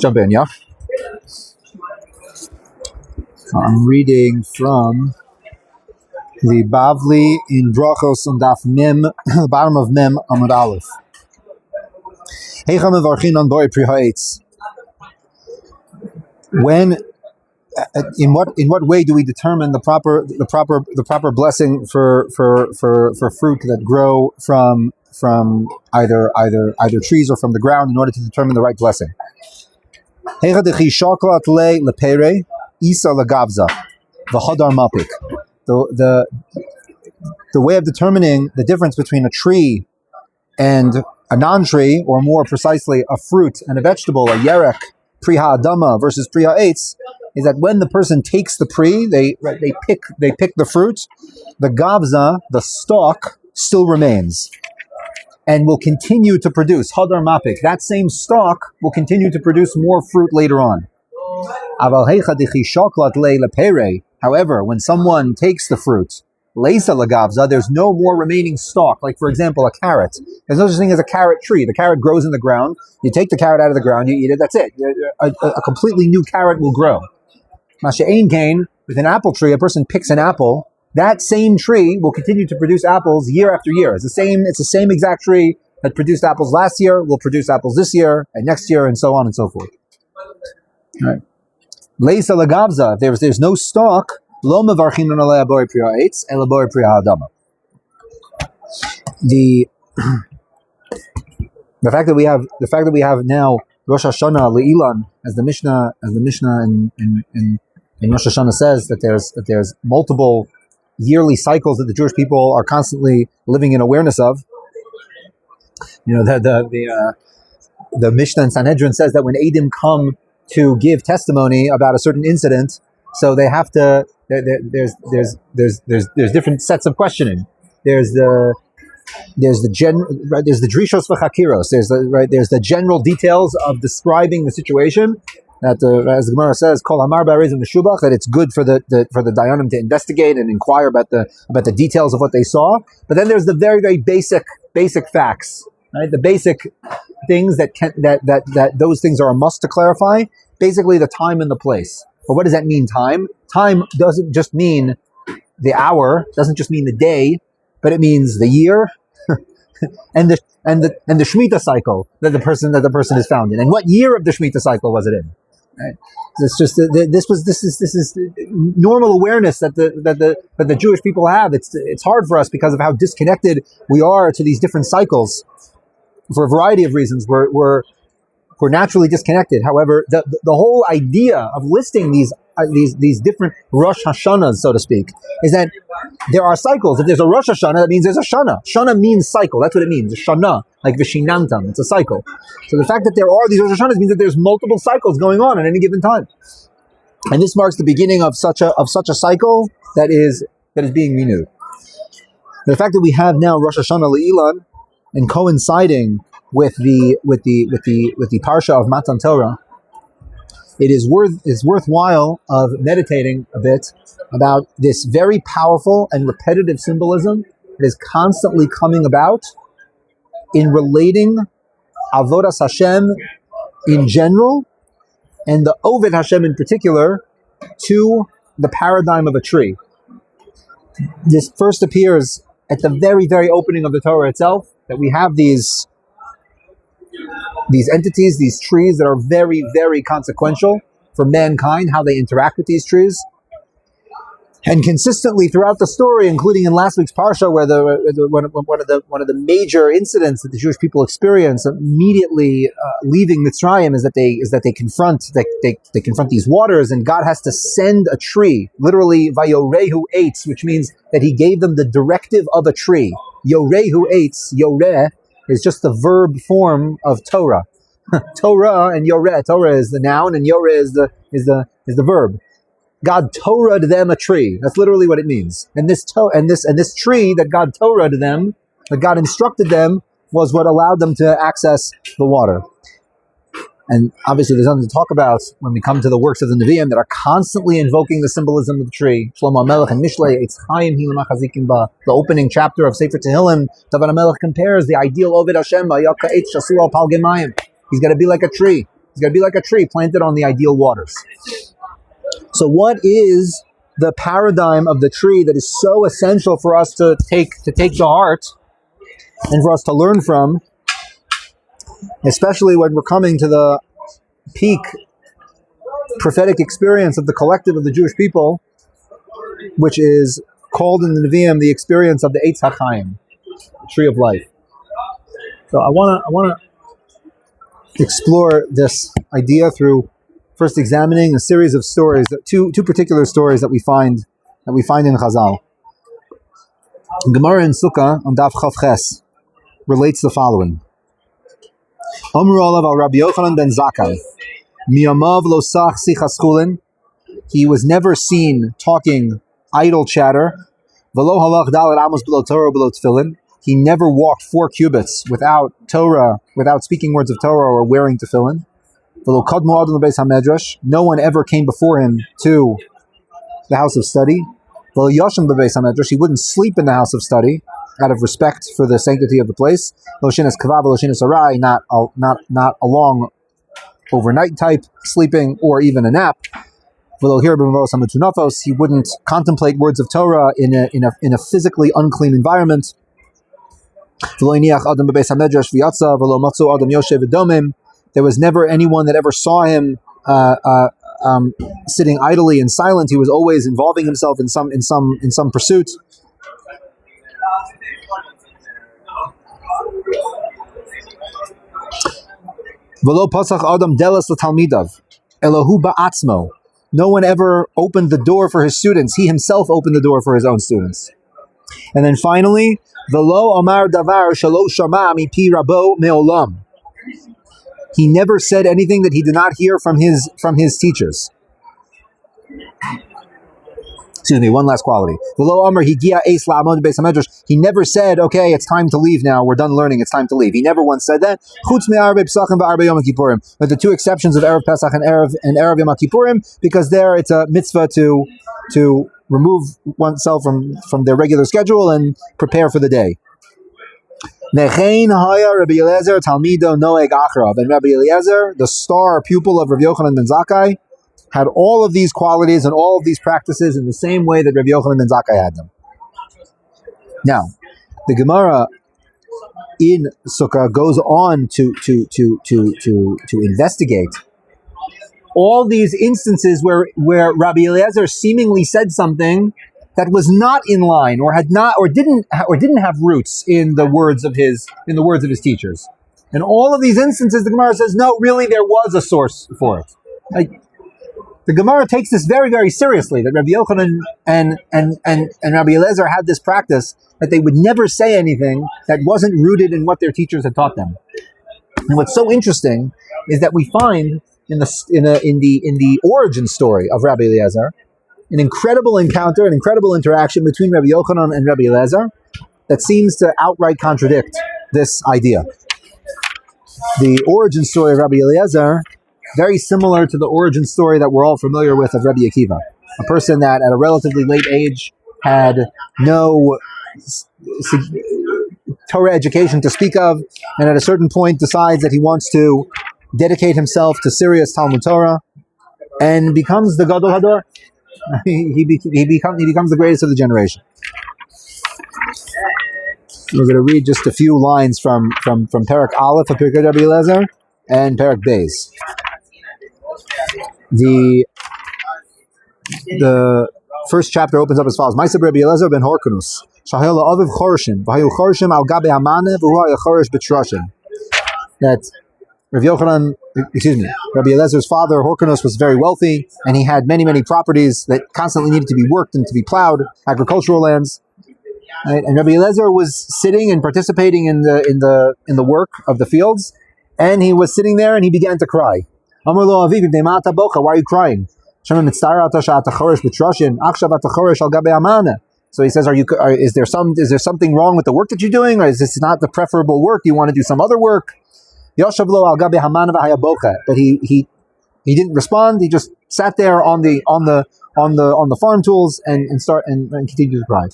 Jump in, yeah? I'm reading from the Bavli in Brachos on Daf Mem, bottom of Mem Amud Aleph. Heicha mevarchin on boi pri ha'etz. When, in what way do we determine the proper blessing for fruit that grow from either trees or from the ground in order to determine the right blessing? Heicha dechi shoklat le lepere isa legavza v'hadar mapik. The way of determining the difference between a tree and a non-tree, or more precisely, a fruit and a vegetable, a yerek, pri ha'adama versus pri ha'etz, is that when the person takes the pri, they pick the fruit, the gavza, the stalk, still remains and will continue to produce hadar mapik. That same stalk will continue to produce more fruit later on. However, when someone takes the fruit, leisa lagavza, there's no more remaining stalk. Like, for example, a carrot. There's no such thing as a carrot tree. The carrot grows in the ground. You take the carrot out of the ground, you eat it, that's it. A completely new carrot will grow. Masha'ain kain, with an apple tree, a person picks an apple, that same tree will continue to produce apples year after year. It's the same exact tree that produced apples last year, will produce apples this year, and next year, and so on and so forth. All right. Leisa lagavza, if there's no stalk, lo mevarchin on alei boi pri ha'etz ela boi pri ha'adama. The fact that we have now Rosh Hashanah le'ilan, as the Mishnah in Rosh Hashanah says that there's multiple yearly cycles that the Jewish people are constantly living in awareness of. You know, the Mishnah in Sanhedrin says that when Eidim come to give testimony about a certain incident, so they have to. There's different sets of questioning. There's the drishos v'chakiros. There's the general details of describing the situation. That as the Gemara says, kol hamar ba'arizim meshubach, that it's good for the dayanim to investigate and inquire about the details of what they saw. But then there's the very, very basic facts, right? The basic things that those things are a must to clarify. Basically, the time and the place. But what does that mean? Time doesn't just mean the hour, doesn't just mean the day, but it means the year and the Shemitah cycle that the person is found in. And what year of the Shemitah cycle was it in? Right? It's just this is normal awareness that the Jewish people have. It's hard for us because of how disconnected we are to these different cycles for a variety of reasons. We're naturally disconnected. However, the whole idea of listing these different Rosh Hashanahs, so to speak, is that there are cycles. If there's a Rosh Hashanah, that means there's a Shana. Shana means cycle. That's what it means. A Shana, like Vishinantam. It's a cycle. So the fact that there are these Rosh Hashanahs means that there's multiple cycles going on at any given time. And this marks the beginning of such a cycle that is being renewed. The fact that we have now Rosh Hashanah Le'ilan and coinciding with the parsha of Matan Torah, it is worthwhile of meditating a bit about this very powerful and repetitive symbolism that is constantly coming about in relating Avodas Hashem in general and the Oved Hashem in particular to the paradigm of a tree. This first appears at the very, very opening of the Torah itself, that we have these entities, these trees that are very, very consequential for mankind, how they interact with these trees. And consistently throughout the story, including in last week's parsha, where one of the major incidents that the Jewish people experience immediately leaving Mitzrayim is that they confront these waters, and God has to send a tree, literally vayorehu eitz, which means that He gave them the directive of a tree. Yorehu eitz, yoreh is just the verb form of Torah. Torah and yoreh. Torah is the noun, and yoreh is the verb. God Torah'd them a tree. That's literally what it means. And this tree that God Torah'd them, that God instructed them, was what allowed them to access the water. And obviously there's something to talk about when we come to the works of the Nevi'im that are constantly invoking the symbolism of the tree. Shlomo HaMelech and Mishlei, Eitz Chaim Hi L'Machazikim Ba. The opening chapter of Sefer Tehillim, David HaMelech compares the ideal Oved Hashem, Vayaka Eitz Shasu Al Pal Gemayim. He's got to be like a tree. He's got to be like a tree planted on the ideal waters. So what is the paradigm of the tree that is so essential for us to take to heart and for us to learn from, especially when we're coming to the peak prophetic experience of the collective of the Jewish people, which is called in the Nevi'im the experience of the Eitz HaChaim, the tree of life. So I want to explore this idea through first examining a series of stories, two particular stories that we find in Chazal. Gemara in Sukkah on Daf Chav Ches relates the following: Amru alav al Rabbi Yochanan ben Zakkai, miyamav lo sach sichas chulin. He was never seen talking idle chatter. V'lo halach dalet amos below Torah below tefillin. He never walked 4 cubits without Torah, without speaking words of Torah or wearing tefillin. V'lo kadmu adon lebeis hamedrash. No one ever came before him to the house of study. V'lo yashem bebeis hamedrash. He wouldn't sleep in the house of study out of respect for the sanctity of the place. Lo shinas kavav, lo shinas arai. Not a long overnight type sleeping or even a nap. He wouldn't contemplate words of Torah in a physically unclean environment. There was never anyone that ever saw him sitting idly and silent. He was always involving himself in some pursuit. No one ever opened the door for his students. He himself opened the door for his own students. And then finally, V'lo amar davar shelo shama mipi rabo me'olam. He never said anything that he did not hear from his teachers. Excuse me, one last quality. V'lo amar higia eis la'amod beis hamedrash. He never said, okay, it's time to leave now. We're done learning. It's time to leave. He never once said that. Chutz me'arbe pesachim v'arbe yom kippurim. But the 2 exceptions of Erev Pesach and Erev Yom Kippurim, because there it's a mitzvah to remove oneself from their regular schedule and prepare for the day. Nechein haya Rabbi Eliezer talmido noeg achrav. And Rabbi Eliezer, the star pupil of Rabbi Yochanan ben Zakkai, had all of these qualities and all of these practices in the same way that Rabbi Yochanan ben Zakkai had them. Now, the Gemara in Sukkah goes on to investigate all these instances where Rabbi Eliezer seemingly said something that was not in line or didn't have roots in the words of his teachers. And all of these instances, the Gemara says, no, really, there was a source for it. The Gemara takes this very, very seriously, that Rabbi Yochanan and Rabbi Eliezer had this practice that they would never say anything that wasn't rooted in what their teachers had taught them. And what's so interesting is that we find in the origin story of Rabbi Eliezer an incredible encounter, an incredible interaction between Rabbi Yochanan and Rabbi Eliezer that seems to outright contradict this idea. The origin story of Rabbi Eliezer, very similar to the origin story that we're all familiar with of Rabbi Akiva, a person that at a relatively late age had no Torah education to speak of, and at a certain point decides that he wants to dedicate himself to serious Talmud Torah, and becomes the Gadol Hador. He becomes the greatest of the generation. We're going to read just a few lines from Perek Aleph of Pirkei Rabbi Eliezer and Perek Beis. The first chapter opens up as follows: Ma'aseh Rabbi Eliezer ben Horkanus, Shahel Aviv Chorshim, V'hayu Chorshim al Gabe Hamane, V'hu Chorish B'Trashim. That Rabbi Eliezer's father, Horkanus, was very wealthy, and he had many, many properties that constantly needed to be worked and to be plowed, agricultural lands. Right? And Rabbi Eliezer was sitting and participating in the work of the fields, and he was sitting there and he began to cry. Amar lo aviv, why are you crying? So he says, is there something wrong with the work that you're doing, or is this not the preferable work? Do you want to do some other work? But he didn't respond. He just sat there on the farm tools and continued to cry.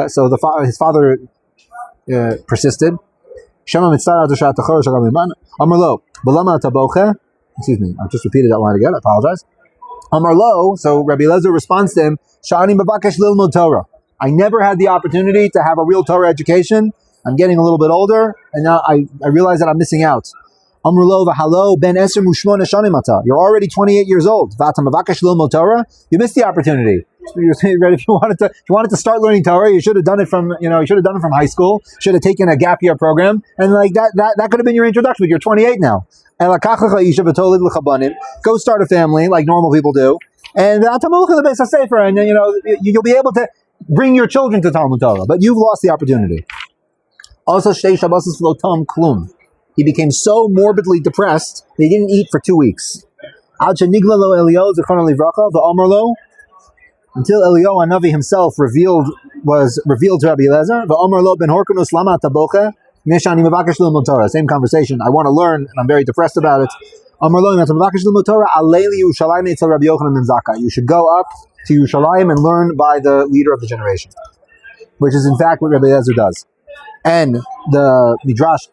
So his father persisted. Shema mitzara atashat tachor shagam iman. Amar lo, balama taboche. Excuse me, I just repeated that line again. I apologize. Amar lo. So Rabbi Eliezer responds to him, Shani mavakesh lilmod Torah. I never had the opportunity to have a real Torah education. I'm getting a little bit older, and now I realize that I'm missing out. Amar lo v'halo ben eser mushmona shanim ata. You're already 28 years old. V'ata mavakesh lilmod Torah. You missed the opportunity. If you wanted to start learning Torah, you should have done it from high school. Should have taken a gap year program, and like that could have been your introduction. But you're 28 now. Go start a family like normal people do, and you'll be able to bring your children to Talmud Torah. But you've lost the opportunity. Also, he became so morbidly depressed that he didn't eat for 2 weeks. Until Eliyahu Hanavi himself was revealed to Rabbi Eliezer. Same conversation. I want to learn, and I'm very depressed about it. You should go up to Yerushalayim and learn by the leader of the generation, which is in fact what Rabbi Eliezer does. And the Midrash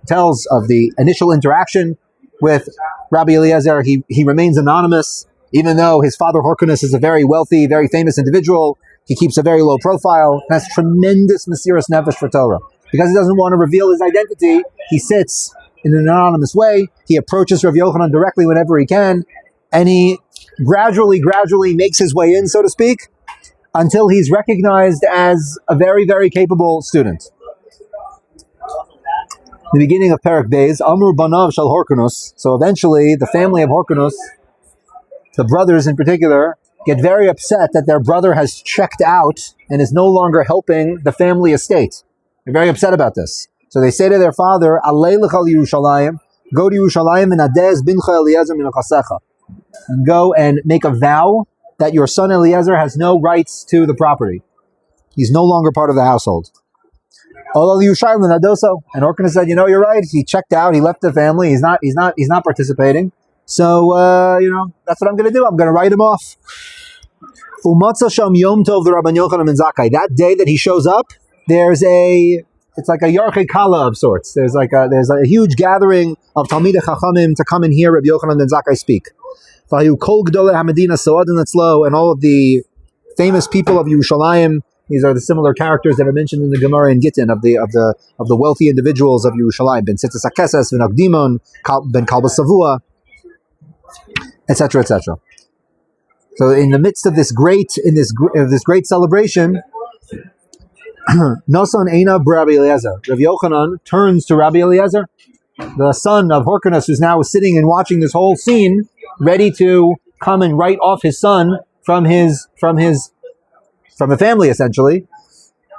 tells of the initial interaction with Rabbi Eliezer. He remains anonymous. Even though his father Horkanus is a very wealthy, very famous individual, he keeps a very low profile, has tremendous Mesiras Nefesh for Torah. Because he doesn't want to reveal his identity, he sits in an anonymous way, he approaches Rav Yochanan directly whenever he can, and he gradually makes his way in, so to speak, until he's recognized as a very, very capable student. The beginning of Perek Beis, Amru Banav Shal Horkanus, so eventually the family of Horkanus, the brothers in particular, get very upset that their brother has checked out and is no longer helping the family estate. They're very upset about this. So they say to their father, Alei l'chal Yerushalayim, go to Yerushalayim and adez bincha Eliezer min achasecha, and go and make a vow that your son Eliezer has no rights to the property. He's no longer part of the household. And Orkana said, you're right, he checked out, he left the family, he's not participating. So, that's what I'm going to do. I'm going to write him off. That day that he shows up, it's like a Yarchei Kala of sorts. There's a huge gathering of Talmidei Chachamim to come and hear Rabbi Yochanan ben Zakkai speak. And all of the famous people of Yerushalayim, these are the similar characters that are mentioned in the Gemara in Gittin of the wealthy individuals of Yerushalayim. Ben Tzitzis HaKeses, Ben Akdimon, Ben Kalba Savua, etc., etc. So, in the midst of this great celebration, Noson Eina Rabbi Eliezer. Rabbi Yochanan turns to Rabbi Eliezer, the son of Horkanus, who's now sitting and watching this whole scene, ready to come and write off his son from the family, essentially.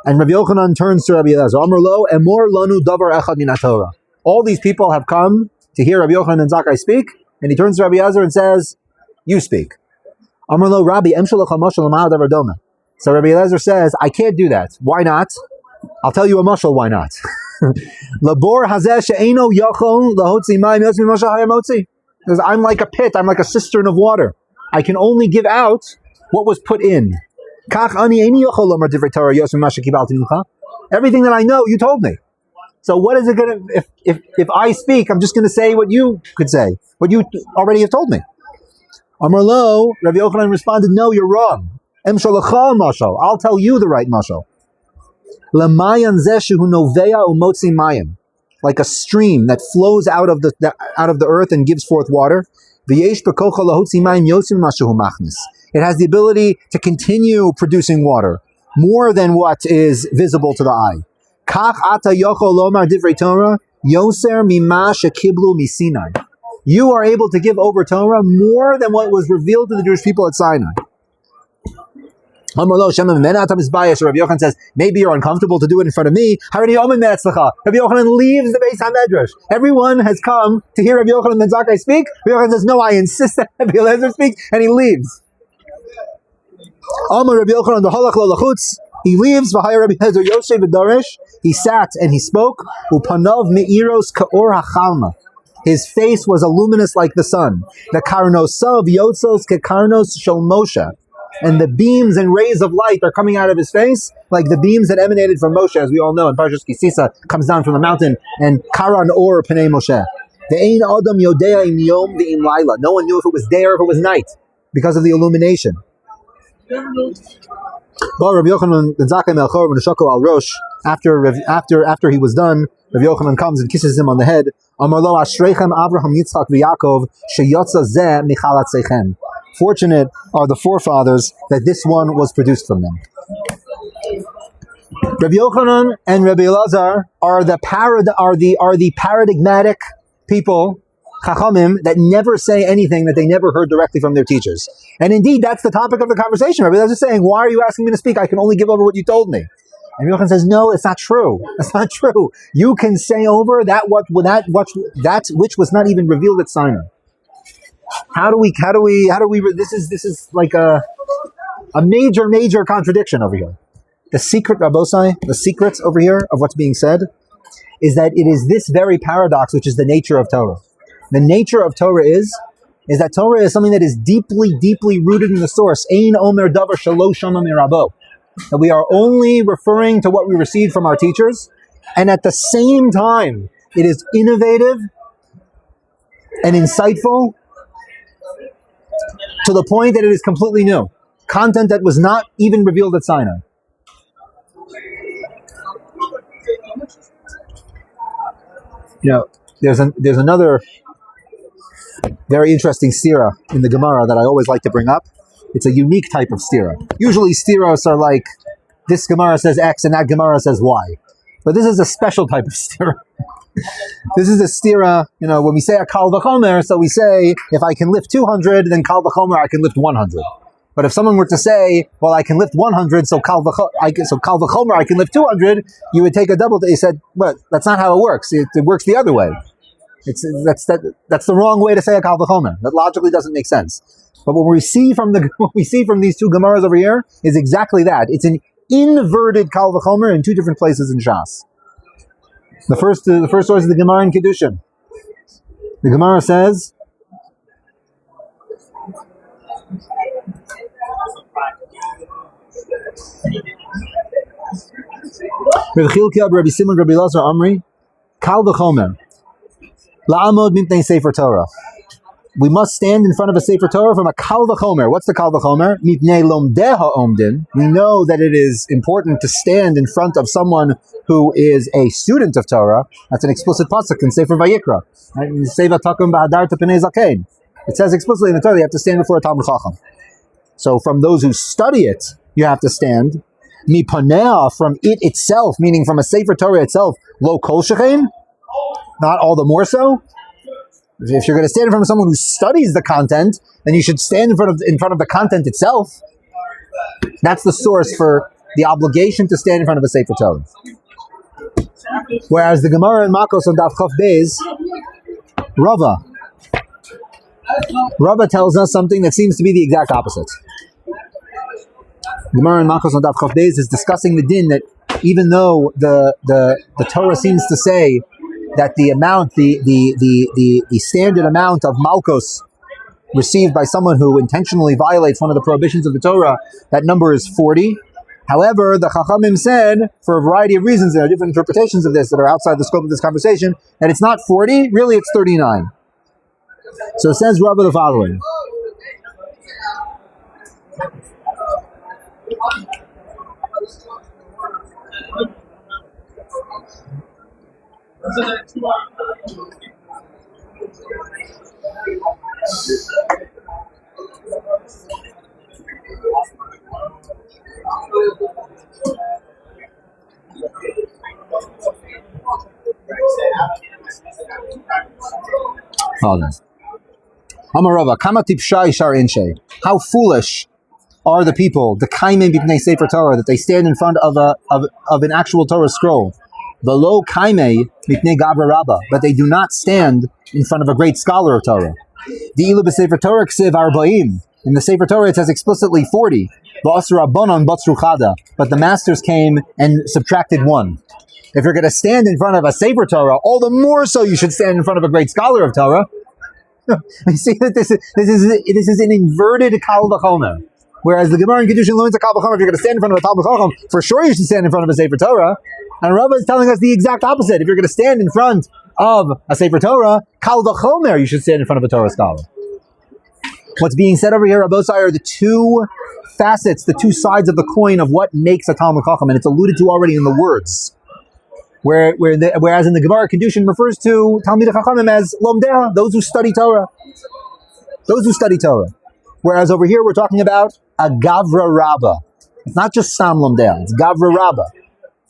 And Rabbi Yochanan turns to Rabbi Eliezer. Amar lo emor lanu davar echad min haTorah. All these people have come to hear Rabbi Yochanan ben Zakkai speak. And he turns to Rabbi Eliezer and says, you speak. Amar lo Rabbi, emshalach hamashal l'ma'ad davar doma. So Rabbi Eliezer says, I can't do that. Why not? I'll tell you a mashal, why not? Labor hazeh she'eino yachol lahotzi mayim yotzi mimashal hayamotzi. Because I'm like a pit, I'm like a cistern of water. I can only give out what was put in. Kach ani eini yachol lomar divrei Torah yotzi mimashal kibalti mincha. Everything that I know, you told me. So what is it going to, if I speak, I'm just going to say what you could say, what you already have told me. Amar lo, Rabbi Yochanan responded, no, you're wrong. Em shalacha mashal. I'll tell you the right mashal. Lamayan zeshu novea umotzi mayim, like a stream that flows out of the earth and gives forth water. V'yesh bekocha lahotzi mayim yosim mashu machnis. It has the ability to continue producing water more than what is visible to the eye. Kach ata yochol lomar divrei Torah yoser mima shekiblu misinai. You are able to give over Torah more than what was revealed to the Jewish people at Sinai. Rabbi Yochanan says, maybe you're uncomfortable to do it in front of me. Rabbi Yochanan leaves the Beis HaMedrash. Everyone has come to hear Rabbi Yochanan ben Zakkai speak. Rabbi Yochanan says, no, I insist that Rabbi Eliezer speak, and he leaves. He leaves. He sat and he spoke. His face was luminous like the sun. The karnosav yotzos ke karnos shel Moshe. and the beams and rays of light are coming out of his face, like the beams that emanated from Moshe, as we all know, in Parshas Kisisa, comes down from the mountain, and Karan Or Pnei Moshe. The Ein Adam Yodea Im Yom V'Im Laila. No one knew if it was day or if it was night, because of the illumination. But Rabbi Yochanan ben Zakkai Melchor ben Shoko al Rosh, after he was done, Rabbi Yochanan comes and kisses him on the head. Amar lo Ashreichem Avraham Yitzchak v'Yaakov sheyotza zeh michalatzeichem. Fortunate are the forefathers that this one was produced from them. Rabbi Yochanan and Rabbi Elazar are the paradigmatic people, Chachamim, that never say anything that they never heard directly from their teachers. And indeed, that's the topic of the conversation. Rabbi Elazar is saying, why are you asking me to speak? I can only give over what you told me. And Rabbi Yochanan says, no, it's not true. That's not true. You can say over that which was not even revealed at Sinai. This is like a major contradiction over here. The secret, Rabbosai, the secret over here of what's being said is that it is this very paradox which is the nature of Torah. The nature of Torah is that Torah is something that is deeply rooted in the source. Ein omer davar shelo shama mirabo. That we are only referring to what we received from our teachers, and at the same time, it is innovative and insightful to the point that it is completely new. Content that was not even revealed at Sinai. You know, there's another very interesting stira in the Gemara that I always like to bring up. It's a unique type of stira. Usually stiros are like, this Gemara says X and that Gemara says Y. But this is a special type of stira. This is a stira, when we say a kal v'chomer, so we say, if I can lift 200, then kal v'chomer, I can lift 100. But if someone were to say, well, I can lift 100, so kal v'chomer, I can lift 200, you would take a double. You said, well, that's not how it works. It works the other way. That's the wrong way to say a kal v'chomer. That logically doesn't make sense. But what we see from these two Gemaras over here is exactly that. It's an inverted kal v'chomer in two different places in Shas. The first source is the Gemara in Kedushin. The Gemara says, Rabbi Chilkiah, Rabbi Simon, Rabbi Elazar, Amri, kal v'chomer, la'amod mipnei sefer Torah. We must stand in front of a Sefer Torah from a kal v'chomer. What's the kal v'chomer? Mipnei lomdei ha'omdin. We know that it is important to stand in front of someone who is a student of Torah. That's an explicit pasuk in Sefer Vayikra. Seva takum ba'adarta p'nei zakein. It says explicitly in the Torah you have to stand before a Talmud Chacham. So from those who study it, you have to stand. Mipanea, from it itself, meaning from a Sefer Torah itself, lo kol shechein, not all the more so. If you're going to stand in front of someone who studies the content, then you should stand in front of the content itself. That's the source for the obligation to stand in front of a Sefer Torah. Whereas the Gemara in Makos on Daf Chaf Beis, Rava tells us something that seems to be the exact opposite. Gemara in Makos on Daf Chaf Beis is discussing the din that even though the Torah seems to say that the amount, the standard amount of malchus received by someone who intentionally violates one of the prohibitions of the Torah, that number is 40. However, the Chachamim said, for a variety of reasons, there are different interpretations of this that are outside the scope of this conversation, that it's not 40, really it's 39. So it says Rabbi the following. Amarava, kama tipshai shar inshe. How foolish are the people, the kaimim b'pnei sefer Torah, that they stand in front of an actual Torah scroll. V'lo kaimei b'pnei gavra rabba, but they do not stand in front of a great scholar of Torah. Di'ilu b'sefer Torah ksiv arba'im. In the Sefer Torah it says explicitly 40. V'asra bonon batzru chada. But the masters came and subtracted 1. If you're going to stand in front of a Sefer Torah, all the more so you should stand in front of a great scholar of Torah. We see that this is an inverted kal v'chomer. Whereas the Gemara in Kedushin learns a Kal V'chomer, if you're going to stand in front of a Talmud Chacham, for sure you should stand in front of a Sefer Torah. And Rava is telling us the exact opposite. If you're going to stand in front of a Sefer Torah, Kal V'chomer, you should stand in front of a Torah scholar. What's being said over here, Rabosai, are the two facets, the two sides of the coin of what makes a Talmud Chacham, and it's alluded to already in the words. Whereas in the Gemara, Kedushin refers to Talmidei Chachamim as Lomdeh, those who study Torah. Those who study Torah. Whereas over here, we're talking about a Gavra Rabbah. It's not just Sam Lomdeh, it's Gavra Rabbah.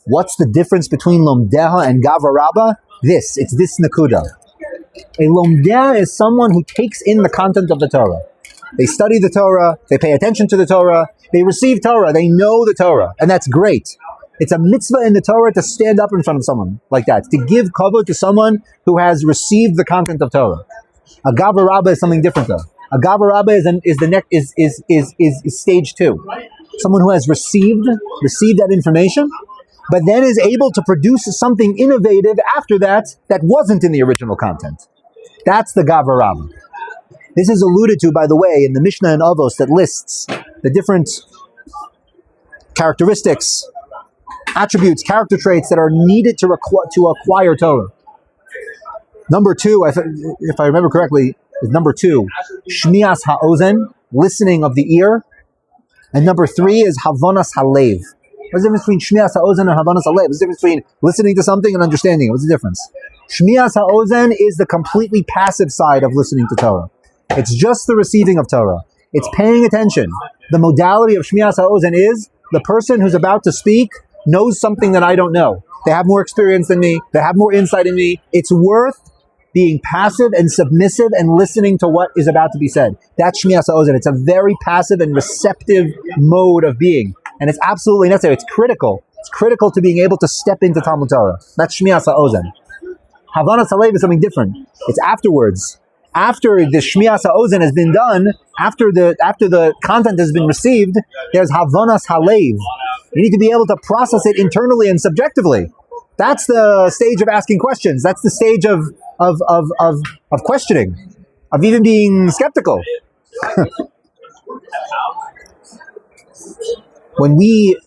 What's the difference between Lomdeh and Gavra Rabbah? It's this Nakuda. A Lomdeh is someone who takes in the content of the Torah. They study the Torah, they pay attention to the Torah, they receive Torah, they know the Torah, and that's great. It's a mitzvah in the Torah to stand up in front of someone like that, to give kavod to someone who has received the content of Torah. A Gavra Rabbah is something different though. A Gavra Rabbah is stage 2. Someone who has received that information, but then is able to produce something innovative after that wasn't in the original content. That's the Gavra Rabbah. This is alluded to, by the way, in the Mishnah in Avos that lists the different characteristics, attributes, character traits that are needed to acquire Torah. Number 2, if I remember correctly, is number 2, Shmias ha'ozen, listening of the ear. And number 3 is Havanas halev. What's the difference between Shmias ha'ozen and Havanas halev? What's the difference between listening to something and understanding it? What's the difference? Shmias ha'ozen is the completely passive side of listening to Torah. It's just the receiving of Torah. It's paying attention. The modality of Shmias ha'ozen is the person who's about to speak knows something that I don't know. They have more experience than me. They have more insight in me. It's worth being passive and submissive and listening to what is about to be said. That's Shmias ha'ozen. It's a very passive and receptive mode of being. And it's absolutely necessary. It's critical. It's critical to being able to step into Talmud Torah. That's Shmias ha'ozen. Havanas halev is something different. It's afterwards. After the Shmias ha'ozen has been done, after the content has been received, there's Havanas halev. You need to be able to process it internally and subjectively. That's the stage of asking questions. That's the stage of questioning, of even being skeptical. When the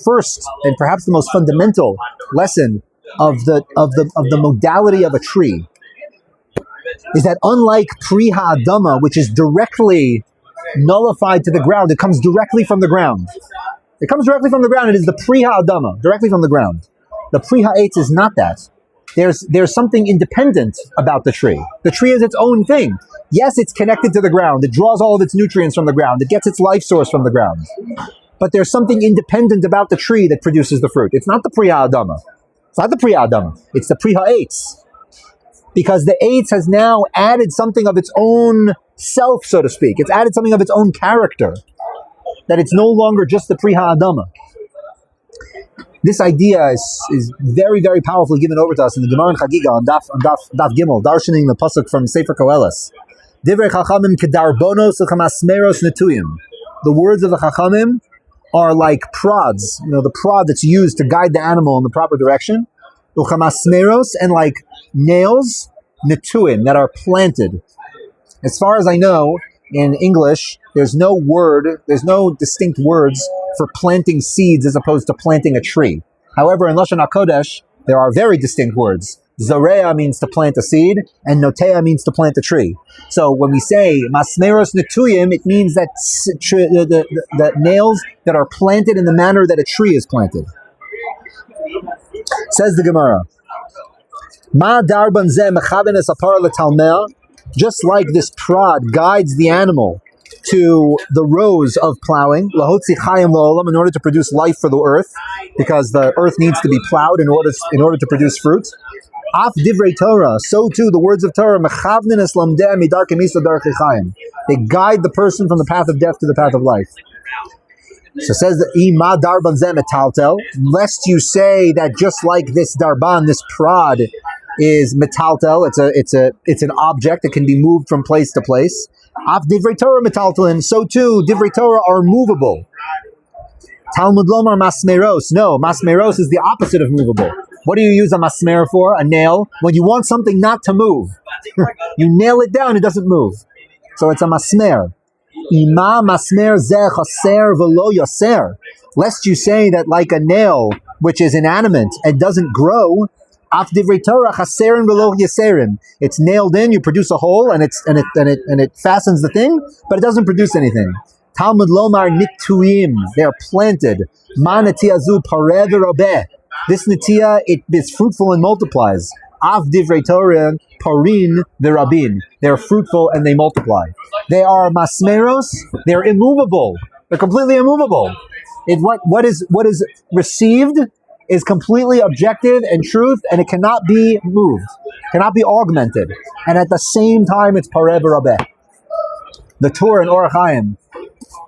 first and perhaps the most fundamental lesson of the modality of a tree is that unlike Pri Ha'adama, which is directly nullified to the ground, it comes directly from the ground. It comes directly from the ground. It is the Pri Ha'adama, directly from the ground. The Pri Ha'etz is not that. There's something independent about the tree. The tree is its own thing. Yes, it's connected to the ground. It draws all of its nutrients from the ground. It gets its life source from the ground. But there's something independent about the tree that produces the fruit. It's not the Pri Ha'adama. It's not the Pri Ha'adama. It's the Pri Ha'etz. Because the Eitz has now added something of its own self, so to speak. It's added something of its own character. That it's no longer just the Pri Ha'adama. This idea is very, very powerfully given over to us in the Gemara and Chagiga on Daf Gimel, darshaning the pasuk from Sefer Koheles. Divrei Chachamim kedarbonos uchamasmeros netuyim. The words of the Chachamim are like prods, the prod that's used to guide the animal in the proper direction. Uchamasmeros, and like nails, netuyim, that are planted. As far as I know, in English, there's no distinct words for planting seeds as opposed to planting a tree. However, in Lashon HaKodesh, there are very distinct words. Zorea means to plant a seed, and Notea means to plant a tree. So when we say Masmeros Netuyim, it means that the nails that are planted in the manner that a tree is planted. Says the Gemara, Ma darban zeh mechavenes apar letalmeh. Just like this prod guides the animal to the rows of plowing, lahotzi chayim la'olam, in order to produce life for the earth, because the earth needs to be plowed in order to produce fruit. Af divrei Torah, so too the words of Torah, mechavnin es lamdeh midar kemisa darchei chayim. They guide the person from the path of death to the path of life. So it says that ima darban zeh metaltel, lest you say that just like this darban, this prod, is metaltel. It's an object that can be moved from place to place. Af divrei Torah metaltelin. So too, divrei Torah are movable. Talmud lomar masmeros. No, masmeros is the opposite of movable. What do you use a masmer for? A nail. When you want something not to move, you nail it down, it doesn't move. So it's a masmer. Ima masmer zeh chaser v'lo yaser. Lest you say that like a nail which is inanimate and doesn't grow, af divrei Torah chaserin v'lo yaserim. It's nailed in, you produce a hole, and it fastens the thing, but it doesn't produce anything. Talmud lomar nituyim. They are planted. Ma netiyazu pareh v'robeh. This netiya, it is fruitful and multiplies. Af divrei Torah parin v'rabin. They're fruitful and they multiply. They are masmeros. They're immovable. They're completely immovable. What is received is completely objective and truth, and it cannot be moved, cannot be augmented. And at the same time, it's pareh v'rabeh. The Torah in Orach Chaim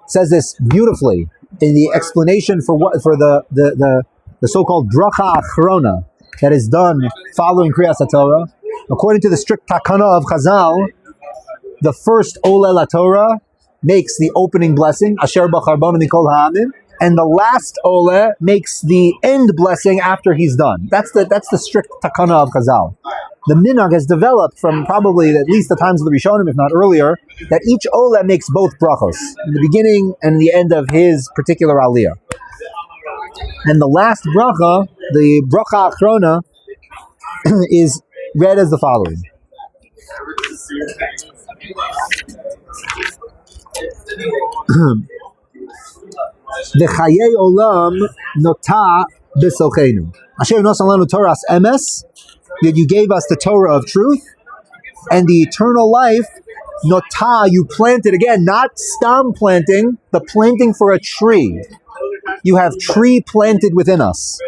says this beautifully in the explanation for the so-called bracha achrona that is done following Kriyas HaTorah. According to the strict takana of Chazal, the first Olel HaTorah makes the opening blessing, Asher b'charbonu mikol ha'amim, and the last Oleh makes the end blessing after he's done. That's the strict takana of Chazal. The minhag has developed from probably at least the times of the Rishonim, if not earlier, that each Oleh makes both brachos, in the beginning and the end of his particular aliyah. And the last bracha, the bracha achrona, is read as the following. The Chayei Olam Nota B'Sochenu. Asher Nosan Lanu Toras Emes, that you gave us the Torah of truth, and the eternal life, Nota, you planted, again, not stam planting, the planting for a tree. You have tree planted within us.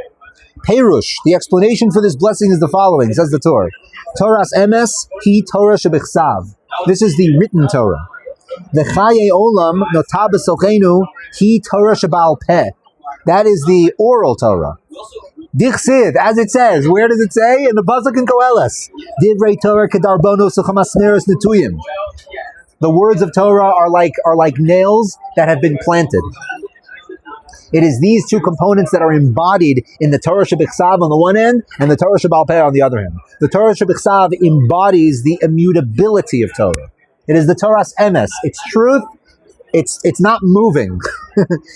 Perush, the explanation for this blessing is the following, says the Torah. Toras Emes, Hi Torah Shebichsav. This is the written Torah. The Chaye Olam Nota B'Sochenu Hi Torah Sheba'al Peh. That is the oral Torah. Dichsid, as it says, where does it say? In the pasuk in Koheles. Divrei Torah kedarbono suchamasneres netuyim. The words of Torah are like nails that have been planted. It is these two components that are embodied in the Torah Shebichsav on the one end and the Torah Sheba'al Peh on the other hand. The Torah Shebichsav embodies the immutability of Torah. It is the Torah's emes. It's truth. It's not moving.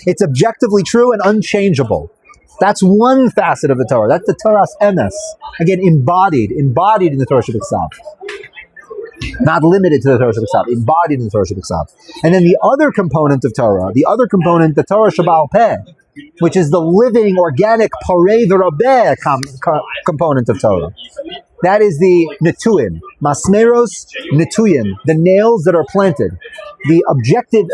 It's objectively true and unchangeable. That's one facet of the Torah. That's the Torah's emes. Again, embodied in the Torah Shebichsav. Not limited to the Torah Shebichsav, embodied in the Torah Shebichsav. And then the other component of Torah, the Torah Sheba'al Peh, which is the living, organic, pareh v'rabeh component of Torah. That is the netuyim, masmeros netuyim, the nails that are planted. The objective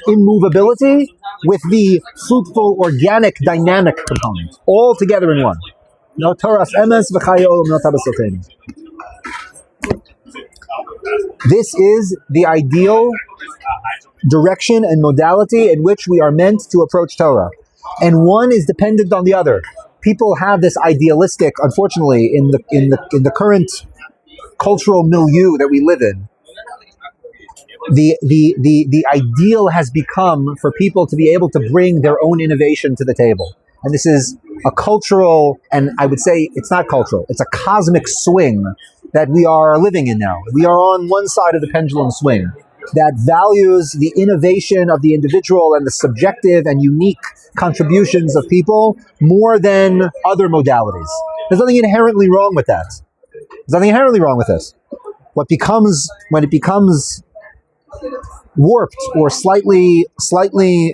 immovability with the fruitful, organic, dynamic component, all together in one. No Torah's emes v'chaye olam nota b'sochenu. This is the ideal direction and modality in which we are meant to approach Torah. And one is dependent on the other. People have this idealistic, unfortunately, in the current cultural milieu that we live in. The ideal has become for people to be able to bring their own innovation to the table. And this is a cultural, and I would say it's not cultural, it's a cosmic swing that we are living in now. We are on one side of the pendulum swing that values the innovation of the individual and the subjective and unique contributions of people more than other modalities. There's nothing inherently wrong with that. There's nothing inherently wrong with this. When it becomes warped or slightly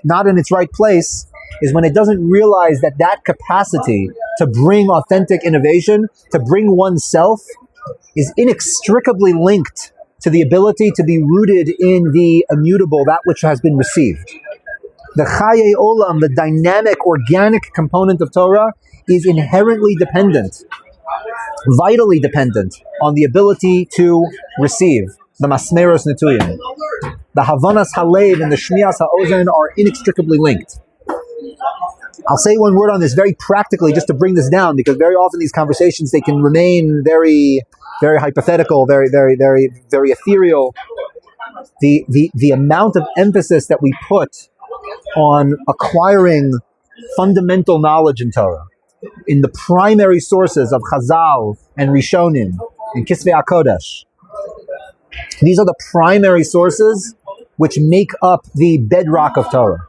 not in its right place is when it doesn't realize that capacity to bring authentic innovation, to bring oneself, is inextricably linked to the ability to be rooted in the immutable, that which has been received. The Chaye Olam, the dynamic, organic component of Torah, is inherently dependent, vitally dependent on the ability to receive. The Masmeros Netuyim. The Havanas Halev and the Shmias HaOzen are inextricably linked. I'll say one word on this very practically just to bring this down, because very often these conversations, they can remain very, very hypothetical, very, very, very, very ethereal. The amount of emphasis that we put on acquiring fundamental knowledge in Torah, in the primary sources of Chazal and Rishonim and Kisvei HaKodesh. These are the primary sources which make up the bedrock of Torah.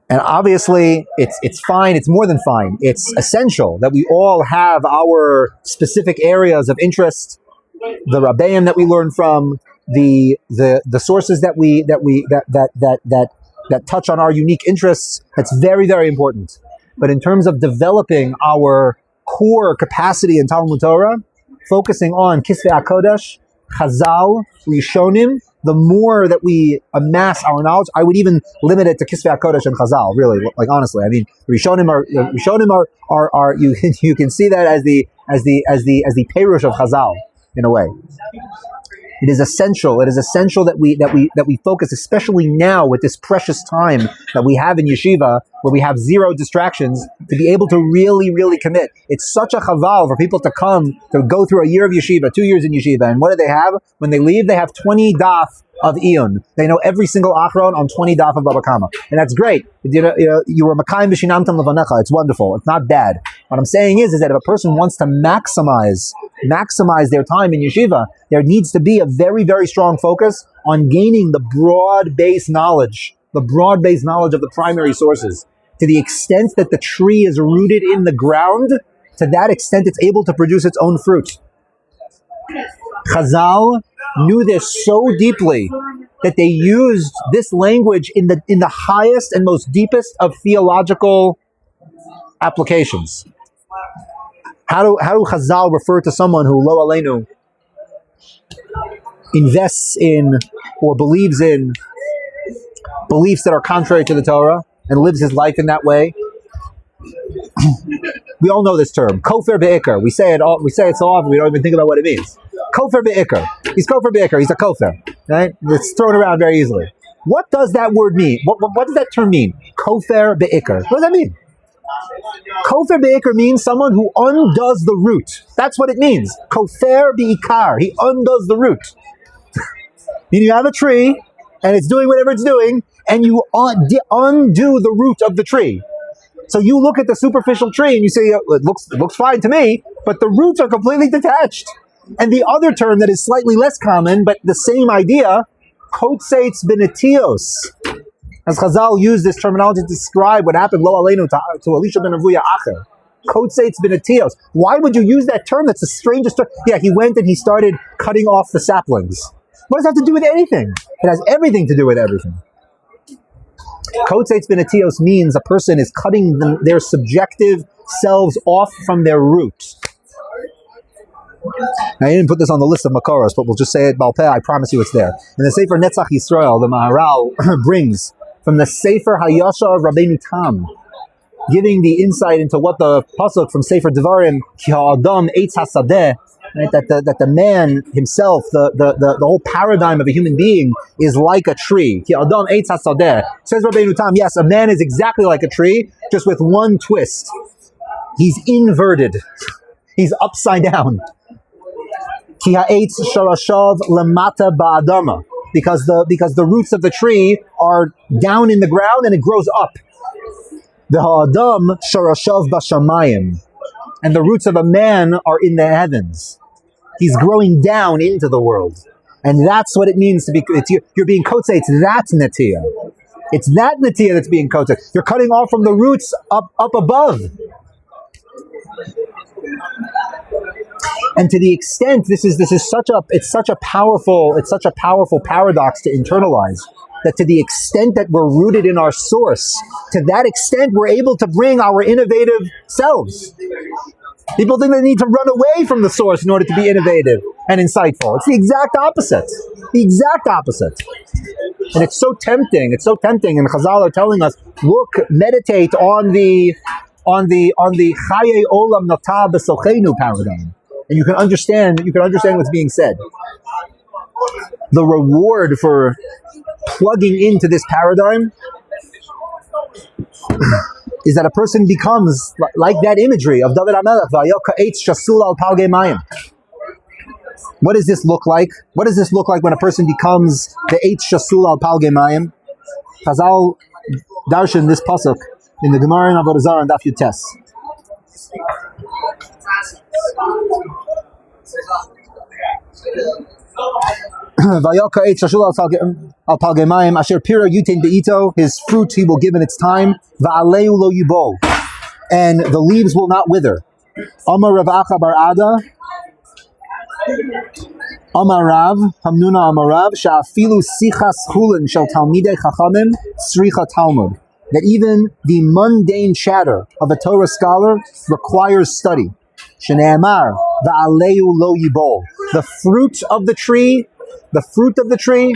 And obviously, it's fine. It's more than fine. It's essential that we all have our specific areas of interest, the Rabbeim that we learn from, the sources that touch on our unique interests. That's very, very important. But in terms of developing our core capacity in Talmud Torah, focusing on Kisvei HaKodesh, Chazal, Rishonim, the more that we amass our knowledge, I would even limit it to Kisvei HaKodesh and Chazal. Really, like honestly, I mean, Rishonim are you can see that as the Perush of Chazal in a way. It is essential. It is essential that we focus, especially now with this precious time that we have in yeshiva, where we have zero distractions, to be able to really, really commit. It's such a chaval for people to go through a year of yeshiva, 2 years in yeshiva, and what do they have when they leave? They have 20 daf of Iyun. They know every single achron on 20 daf of Baba Kama, and that's great. You were Makayim b'shinamtam levanecha. It's wonderful. It's not bad. What I'm saying is that if a person wants to maximize their time in yeshiva, there needs to be a very, very strong focus on gaining the broad-based knowledge of the primary sources. To the extent that the tree is rooted in the ground, to that extent it's able to produce its own fruit. Chazal knew this so deeply that they used this language in the highest and most deepest of theological applications. How do Chazal refer to someone who, lo aleinu, invests in or believes in beliefs that are contrary to the Torah and lives his life in that way? We all know this term, kofer be'ikr. We say it so often we don't even think about what it means. Kofer be'ikr. He's kofer be'ikr. He's a kofer. Right? It's thrown around very easily. What does that word mean? What does that term mean? Kofer be'ikr. What does that mean? Kofer be'ikr means someone who undoes the root. That's what it means. Kofer be'ikar. He undoes the root. Meaning you have a tree, and it's doing whatever it's doing, and you undo the root of the tree. So you look at the superficial tree and you say, it looks fine to me, but the roots are completely detached. And the other term that is slightly less common, but the same idea, kotzeitz benetios. As Chazal used this terminology to describe what happened lo aleinu to Elisha ben Avuya Acher. Kotzeitz benetios. Why would you use that term? That's the strangest term. Yeah, he went and he started cutting off the saplings. What does that have to do with anything? It has everything to do with everything. Kotzeitz benetios means a person is cutting their subjective selves off from their roots. Now, I didn't put this on the list of Makoros, but we'll just say it Balpeh. I promise you it's there. In the Sefer Netzach Yisrael, the Maharal brings from the Sefer Hayasha of Rabbeinu Tam, giving the insight into what the pasuk from Sefer Devarim, Ki ha'adam eitz hasadeh, right, that the man himself, the whole paradigm of a human being is like a tree. Ki ha'adam eitz hasadeh. Says Rabbeinu Tam, yes, a man is exactly like a tree, just with one twist. He's inverted. He's upside down. Ki ha'etz sharashav lamata ba'adama. Because the roots of the tree are down in the ground and it grows up. The ha'adam sharashav b'shamayim. And the roots of a man are in the heavens. He's growing down into the world. And that's what it means to be, you're being kotze, it's that netiyah. It's that netiyah that's being kotze. You're cutting off from the roots up above. And to the extent this is such a powerful paradox to internalize, that to the extent that we're rooted in our source, to that extent we're able to bring our innovative selves. People think they need to run away from the source in order to be innovative and insightful. It's the exact opposite. The exact opposite. And it's so tempting. It's so tempting. And Chazal are telling us, look, meditate on the Chaye Olam Nata B'Sochenu paradigm. And you can understand what's being said. The reward for plugging into this paradigm is that a person becomes like that imagery of David HaMelech, V'ayok ha'etz shasul al palgei mayim. What does this look like? What does this look like when a person becomes the eitz shasul al palgei mayim? Chazal darshan this pasuk in the Gemara in Avodah Zarah and Daf Yutes. Vayaka eitz shashul al palgemayim asher pira yutein beito. His fruit he will give in its time. Va'aleu lo yubol, and the leaves will not wither. Amar Rav Acha bar Ada. Amar Rav Hamnuna Amar Rav sha'afilu sichas chulin shel talmidei chachamim sricha talmud. That even the mundane chatter of a Torah scholar requires study. Shne'emar va'aleu lo yibol. The fruit of the tree,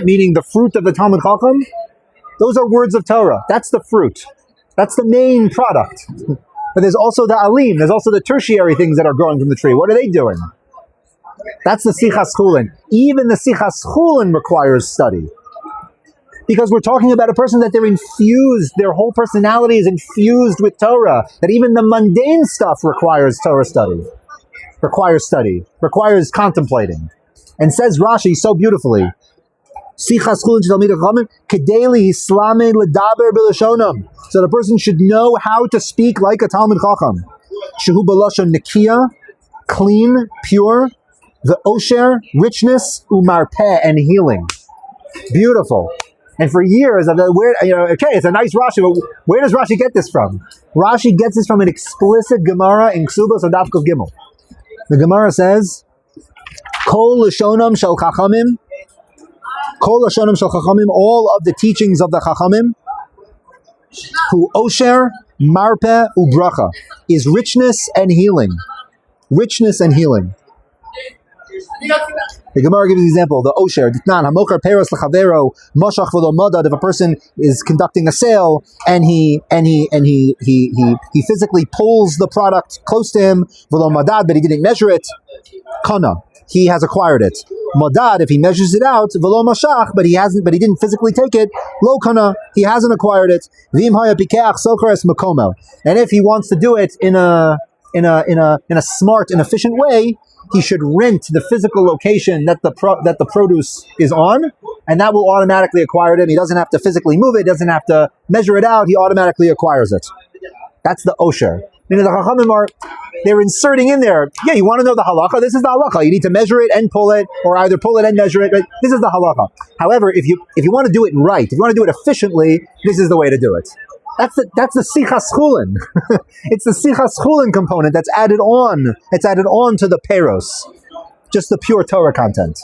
meaning the fruit of the Talmud Chacham, those are words of Torah. That's the fruit. That's the main product. But there's also the alim, there's also the tertiary things that are growing from the tree. What are they doing? That's the sichas chulin. Even the sichas chulin requires study. Because we're talking about a person that they're infused, their whole personality is infused with Torah, that even the mundane stuff requires Torah study, requires contemplating. And says Rashi so beautifully, Sichas chulin shel talmidei chachamim kedei lislame ledaber b'lashonam. So the person should know how to speak like a Talmud Chacham. Shehu b'lashon nekiya, clean, pure, the osher, richness, umarpeh, and healing. Beautiful. And for years, it's a nice Rashi, but where does Rashi get this from? Rashi gets this from an explicit Gemara in Ksubos Adaf Kuf Gimel. The Gemara says, Kol Lashonam Shel Chachamim, all of the teachings of the Chachamim, who Osher, Marpeh, Ubracha, is richness and healing. Richness and healing. The Gemara gives an example. The Osher, Ditnan, Hamocher Peros Lechavero, Moshach V'lo Modad. If a person is conducting a sale and he physically pulls the product close to him, V'lo Modad, but he didn't measure it, Kana, he has acquired it. Modad, if he measures it out, V'lo Mashach, but he didn't physically take it, Lo Kana, he hasn't acquired it. V'im Haya Pikeach Socheres Makomel. And if he wants to do it in a smart and efficient way, he should rent the physical location that the produce is on, and that will automatically acquire it. He doesn't have to physically move it, doesn't have to measure it out, he automatically acquires it. That's the Osher. Meaning the Chachamim they're inserting in there, you want to know the halacha, this is the halacha. You need to measure it and pull it, or either pull it and measure it. This is the halacha. However, if you want to do it right, if you want to do it efficiently, this is the way to do it. That's the sichas chulin. It's the sichas chulin component that's added on. It's added on to the peros, just the pure Torah content.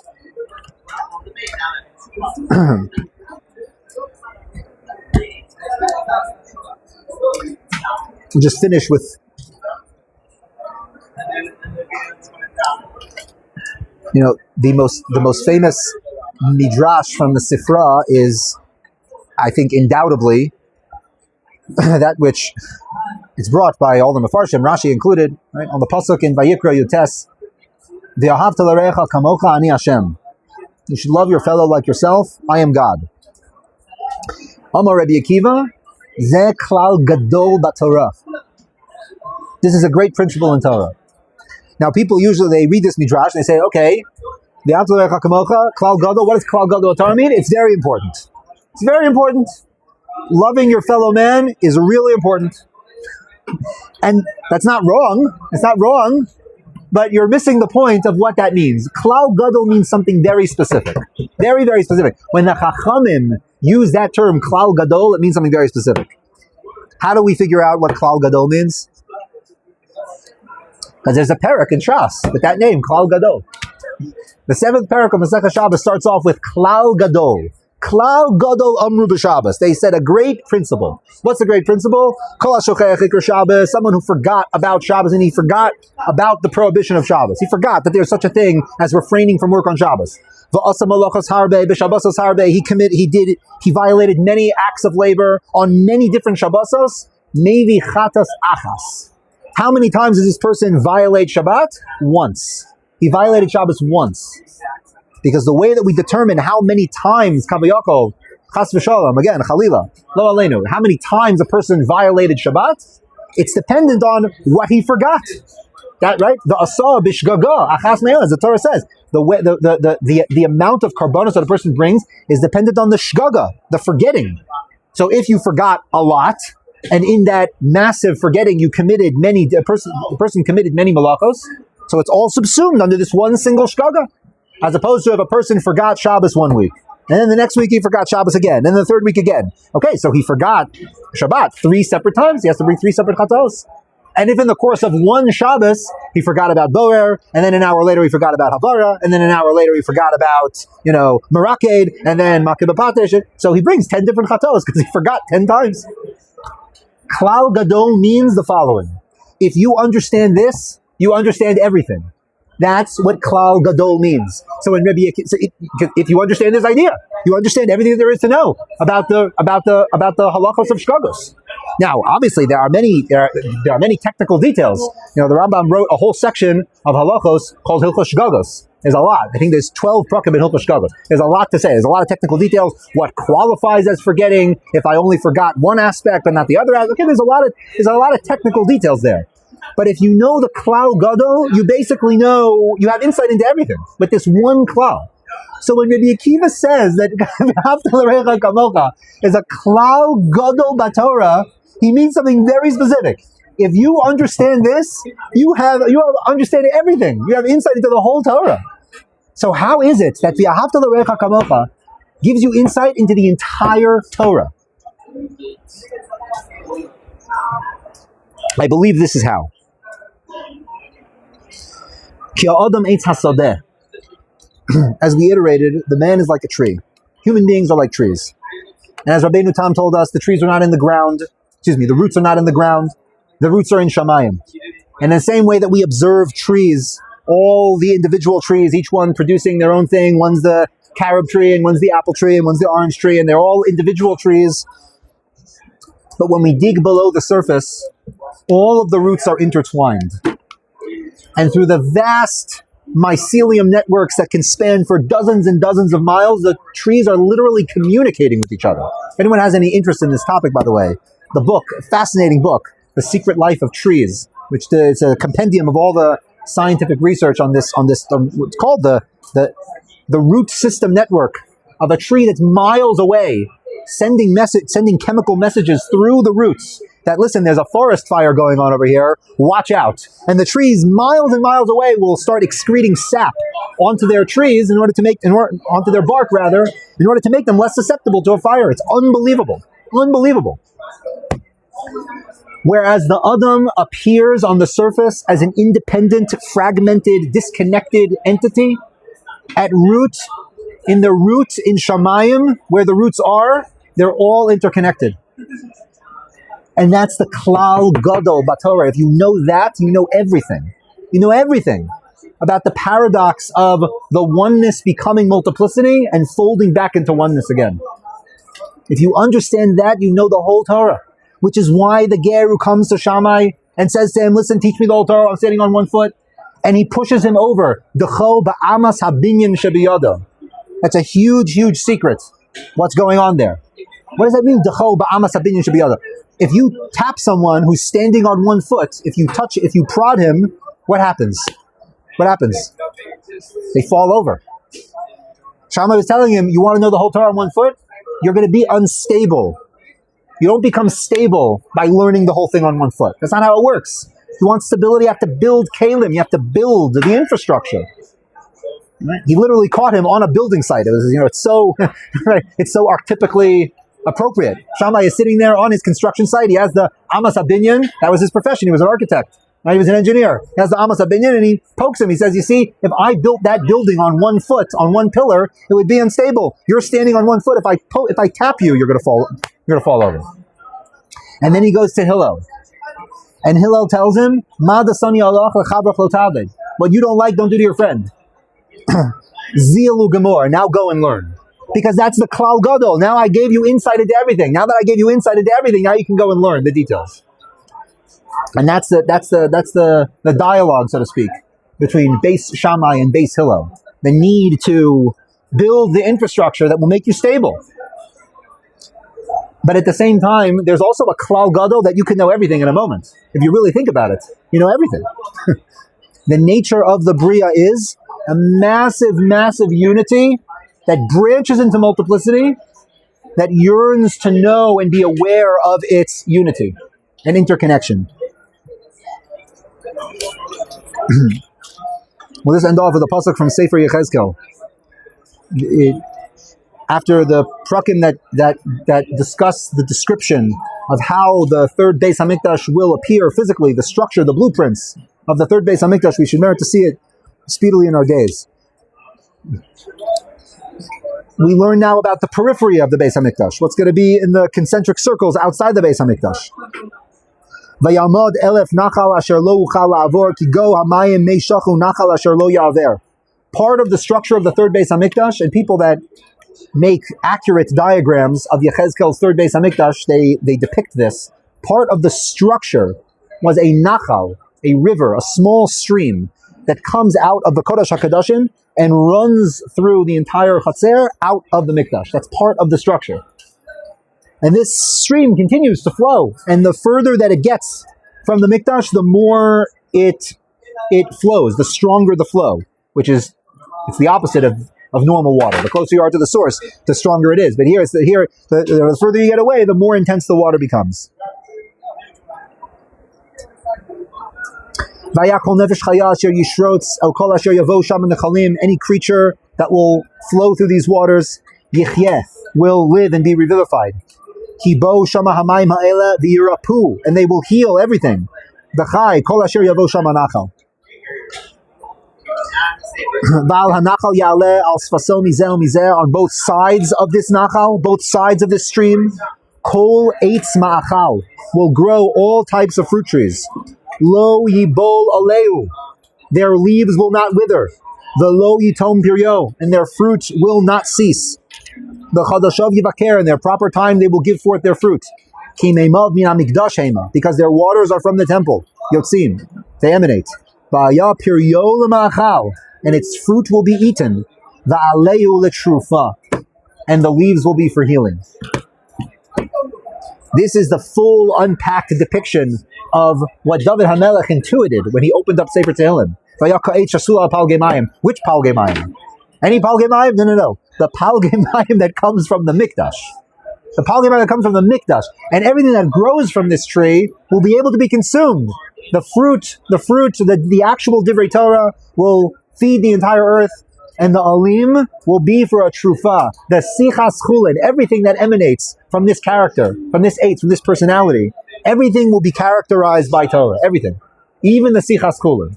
We'll just finish with, the most famous midrash from the Sifra is, I think, undoubtedly that which is brought by all the Mefarshim, Rashi included, right, on the pasuk in Vayikra Yutes, V'ahavta l'recha kamocha ani Hashem. You should love your fellow like yourself. I am God. Amar Rabbi Akiva, Ze klal gadol b'Torah. This is a great principle in Torah. Now, people usually they read this midrash and they say, okay, V'ahavta l'recha kamocha, klal gadol. What does klal gadol Torah mean? It's very important. It's very important. Loving your fellow man is really important. And that's not wrong. It's not wrong. But you're missing the point of what that means. Klal Gadol means something very specific. Very, very specific. When the Chachamim use that term, Klal Gadol, it means something very specific. How do we figure out what Klal Gadol means? Because there's a parak in Shas with that name, Klal Gadol. The seventh parak of Masechah Shabbos starts off with Klal Gadol. Klal Gadol Amru b'Shabbos. They said a great principle. What's the great principle? Kol ha'shochech ikar Shabbos. Someone who forgot about Shabbos and he forgot about the prohibition of Shabbos. He forgot that there's such a thing as refraining from work on Shabbos. V'asa malachos harbe b'Shabbosos harbe. He violated many acts of labor on many different Shabbosos. Maybe chatas achas. How many times does this person violate Shabbat? Once. He violated Shabbos once. Because the way that we determine how many times Kavayakov, Chas v'Shalom, again, Chalila, Lo Aleinu, how many times a person violated Shabbat, it's dependent on what he forgot. That right? The Asa b'Shgaga, Achas Me'el, as the Torah says, the amount of karbanos that a person brings is dependent on the Shgaga, the forgetting. So if you forgot a lot, and in that massive forgetting you committed a person committed many malachos, so it's all subsumed under this one single Shgaga. As opposed to if a person forgot Shabbos 1 week, and then the next week he forgot Shabbos again, and the third week again. Okay, so he forgot Shabbat 3 separate times. He has to bring 3 separate chatos. And if in the course of one Shabbos he forgot about Boer, and then an hour later he forgot about Havara, and then an hour later he forgot about, Meraked, and then Makeh B'Patesh, so he brings 10 different chatos because he forgot 10 times. Klal Gadol means the following. If you understand this, you understand everything. That's what Klal Gadol means. So when if you understand this idea, you understand everything there is to know about the halachos of shkagos. Now, obviously, there are many technical details. The Rambam wrote a whole section of halachos called Hilchos Shkagos. There's a lot. I think there's 12 prakim in Hilchos Shkagos. There's a lot to say. There's a lot of technical details. What qualifies as forgetting? If I only forgot one aspect but not the other aspect? Okay, there's a lot of technical details there. But if you know the Klal Gadol, you basically know, you have insight into everything with this one Klal. So when Rabbi Akiva says that is a Klal Gadol Batorah, he means something very specific. If you understand this, you have understanding everything. You have insight into the whole Torah. So how is it that V'ahavta l'recha kamocha gives you insight into the entire Torah? I believe this is how. Ki ha'adam eitz hasadeh. As we iterated, the man is like a tree. Human beings are like trees. And as Rabbeinu Tam told us, the trees are not in the ground. The roots are not in the ground. The roots are in Shamayim. And in the same way that we observe trees, all the individual trees, each one producing their own thing. One's the carob tree, and one's the apple tree, and one's the orange tree, and they're all individual trees. But when we dig below the surface, all of the roots are intertwined. And through the vast mycelium networks that can span for dozens and dozens of miles, the trees are literally communicating with each other. If anyone has any interest in this topic, by the way, the book, a fascinating book, The Secret Life of Trees, which is a compendium of all the scientific research on this. It's called the root system network of a tree that's miles away, sending chemical messages through the roots that, listen, there's a forest fire going on over here, watch out. And the trees miles and miles away will start excreting sap onto their trees onto their bark rather, in order to make them less susceptible to a fire. It's unbelievable. Unbelievable. Whereas the Adam appears on the surface as an independent, fragmented, disconnected entity, in Shamayim, where the roots are, they're all interconnected. And that's the Klal Gadol Batorah. If you know that, you know everything. You know everything about the paradox of the oneness becoming multiplicity and folding back into oneness again. If you understand that, you know the whole Torah. Which is why the ger who comes to Shammai and says to him, listen, teach me the whole Torah, I'm standing on one foot. And he pushes him over. D'cho ba'amas habinyan shebiyado. That's a huge, huge secret. What's going on there? What does that mean? D'cho ba'amas habinyan shebiyado. If you tap someone who's standing on one foot, if you prod him, what happens? What happens? They fall over. Shammai was telling him, you want to know the whole Torah on one foot? You're going to be unstable. You don't become stable by learning the whole thing on one foot. That's not how it works. If you want stability, you have to build kalim. You have to build the infrastructure. Right? He literally caught him on a building site. It was, it's so it's so archetypically appropriate. Shammai is sitting there on his construction site. He has the Amas Abinyan. That was his profession. He was an architect. Now he was an engineer. He has the Amas Abinyan, and he pokes him. He says, you see, if I built that building on one foot, on one pillar, it would be unstable. You're standing on one foot. If I tap you, you're going to fall. You're going to fall over. And then he goes to Hillel. And Hillel tells him, Ma dasani Allah lechabrach lo taved. What you don't like, don't do to your friend. Zielu gemor. Now go and learn. Because that's the Klal Gadol. Now I gave you insight into everything. Now that I gave you insight into everything, now you can go and learn the details. And that's the dialogue, so to speak, between Beis Shammai and Beis Hillel. The need to build the infrastructure that will make you stable. But at the same time, there's also a Klal Gadol that you can know everything in a moment. If you really think about it, you know everything. The nature of the Bria is a massive, massive unity that branches into multiplicity, that yearns to know and be aware of its unity and interconnection. We'll just end off with a pasuk from Sefer Yechezkel. After the prakim that discuss the description of how the third Beis Hamikdash will appear physically, the structure, the blueprints of the third Beis Hamikdash, we should merit to see it speedily in our days. We learn now about the periphery of the Beis Hamikdash, what's going to be in the concentric circles outside the Beis Hamikdash. Vayamod elef nachal asher lo uchal la'avor ki go hamayim meishachu nachal asher lo ya'aver. Part of the structure of the third Beis Hamikdash, and people that make accurate diagrams of Yechezkel's third Beis Hamikdash, they depict this. Part of the structure was a nachal, a river, a small stream that comes out of the Kodesh HaKadoshim and runs through the entire Chatzer out of the Mikdash. That's part of the structure. And this stream continues to flow, and the further that it gets from the Mikdash, the more it flows, the stronger the flow, which is, it's the opposite of normal water. The closer you are to the source, the stronger it is. But the further you get away, the more intense the water becomes. Any creature that will flow through these waters, will live and be revivified. And they will heal everything. On both sides of this nachal, both sides of this stream, kol eitz ma'achal, will grow all types of fruit trees. Lo yibol aleu, their leaves will not wither. The lo yitom piryo, and their fruit will not cease. The chadashav yivaker, in their proper time they will give forth their fruit. Ki meimav min hamikdash hema, because their waters are from the temple. Yotzim, they emanate. Va'aya piryo l'ma'achal, and its fruit will be eaten. Va'aleu l'trufa, and the leaves will be for healing. This is the full unpacked depiction of what David HaMelech intuited when he opened up Sefer Tehillim. Which Palgei Mayim? Any Palgei Mayim? No. The Palgei Mayim that comes from the Mikdash. The Palgei Mayim that comes from the Mikdash. And everything that grows from this tree will be able to be consumed. The actual Divrei Torah will feed the entire earth, and the alim will be for a trufa. The sichas chulin, everything that emanates from this character, from this eitz, from this personality, everything will be characterized by Torah. Everything, even the sichas chulin.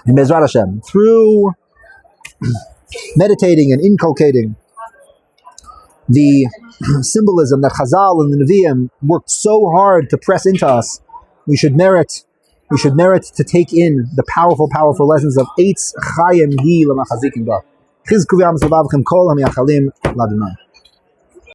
And Bezrat Hashem, through meditating and inculcating the symbolism that Chazal and the Nevi'im worked so hard to press into us, we should merit to take in the powerful lessons of Eitz Chayim Hi L'Machazikim Ba. Chizku v'Yam Savavchem Kol HaMiyachalim L'Adonai.